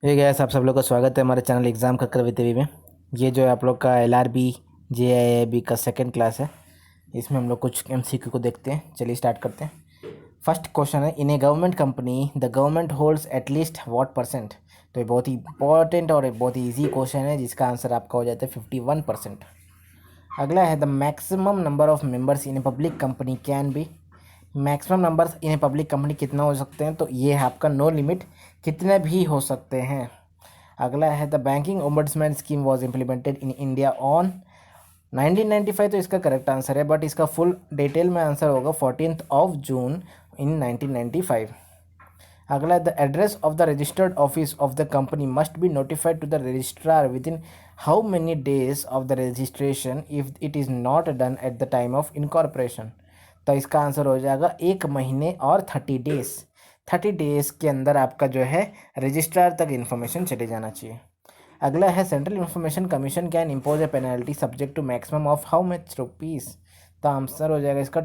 ये गैस आप सब लोग का स्वागत है हमारे चैनल एग्ज़ाम खक्कर विद में। ये जो है आप लोग का LRB JIIB का सेकंड क्लास है। इसमें हम लोग कुछ MCQ को देखते हैं। चलिए स्टार्ट करते हैं। फर्स्ट क्वेश्चन है, in a government company the government holds at least what percent. तो ये बहुत ही इंपॉर्टेंट और एक बहुत ही ईजी क्वेश्चन है जिसका आंसर आपका हो जाता है 51%। अगला है, the maximum number of members in a public company can be. Maximum numbers in a public company कितना हो सकते हैं, तो ये है आपका नो लिमिट, कितने भी हो सकते हैं। अगला है, the banking ombudsman scheme was implemented in India on 1995। तो इसका करेक्ट आंसर है, बट इसका फुल डिटेल में आंसर होगा 14 जून इन 1995। अगला, the address of the registered office of the company must be notified to the registrar within how many days of the registration if it is not done at the time of incorporation. तो इसका answer हो जाएगा 1 महीने और 30 days. 30 days के अंदर आपका जो है रजिस्ट्रार तक इन्फॉर्मेशन चले जाना चाहिए। अगला है, central information commission can impose a penalty subject to maximum of how much rupees. तो आंसर हो जाएगा इसका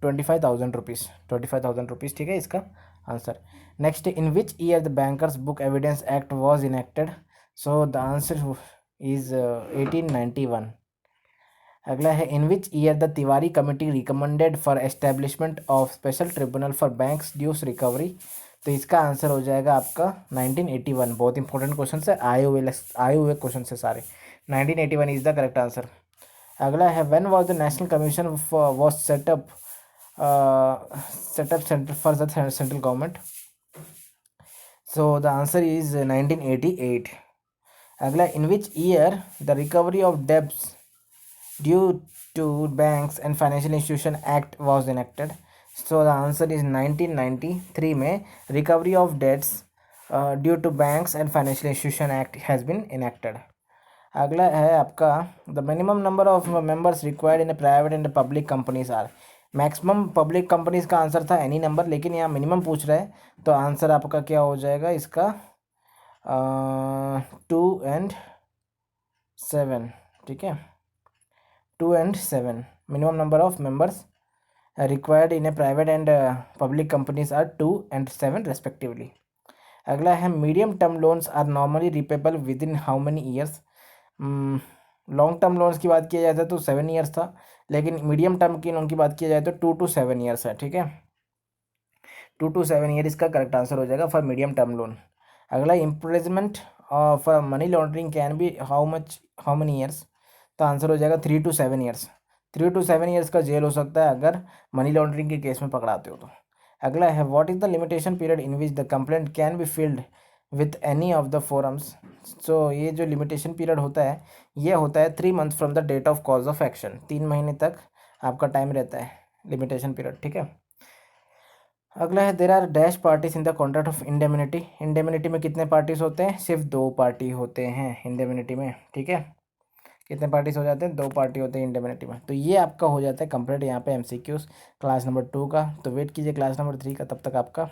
25,000 रुपीज़। 25,000 रुपीज़, ठीक है इसका answer. Next, in which year the bankers book evidence act was enacted. So the answer is 1891। अगला है, in which year the Tiwari committee recommended for establishment of special tribunal for banks dues recovery. तो इसका answer हो जाएगा आपका 1981। बहुत important question है, आए हुए क्वेश्चन है सारे। 1981 इज द करेक्ट आंसर। अगला है, when was the national commission was set up centre for the central government. So the answer is 1988। अगला, in which year the recovery of debts due to banks and financial institution act was enacted. So the answer is 1993 में recovery of debts due to banks and financial institution act has been enacted. अगला है आपका, the minimum number of members required in private and public companies are. Maximum public companies का answer था any number, लेकिन यहाँ minimum पूछ रहा है, तो आंसर आपका क्या हो जाएगा इसका 2 and 7, ठीक है। 2 and 7 minimum number of members required in a private and public companies are 2 and 7 respectively. अगला है, medium term loans are normally repayable within how many years. Long term loans की बात किया जाए तो 7 ईयर्स था, लेकिन मीडियम टर्म की लोन की बात किया जाए तो 2 to 7 ईयर्स है, ठीक है। 2 to 7 ईयर इसका करेक्ट आंसर हो जाएगा फॉर मीडियम टर्म लोन। अगला, imprisonment for money laundering can be how many years. तो आंसर हो जाएगा 3 to 7 ईयर्स। 3 to 7 ईयर्स का जेल हो सकता है अगर मनी लॉन्ड्रिंग के केस में पकड़ाते हो तो। अगला है, what is the limitation period in which the complaint can be filed with any of the forums. So ये जो लिमिटेशन पीरियड होता है, ये होता है 3 months from the date of cause of action. 3 महीने तक आपका टाइम रहता है लिमिटेशन पीरियड, ठीक है। अगला है, there are dash parties in the contract of indemnity. Indemnity में कितने पार्टीज होते हैं, सिर्फ 2 पार्टी होते हैं इंडेमिनिटी में, ठीक है। कितने पार्टीज हो जाते हैं, 2 पार्टी होते हैं इंडेमिनिटी में। तो ये आपका हो जाता है कंप्लीट यहाँ पे MCQs क्लास नंबर 2 का। तो वेट कीजिए क्लास नंबर 3 का, तब तक आपका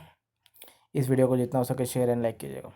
इस वीडियो को जितना हो सके शेयर एंड लाइक कीजिएगा।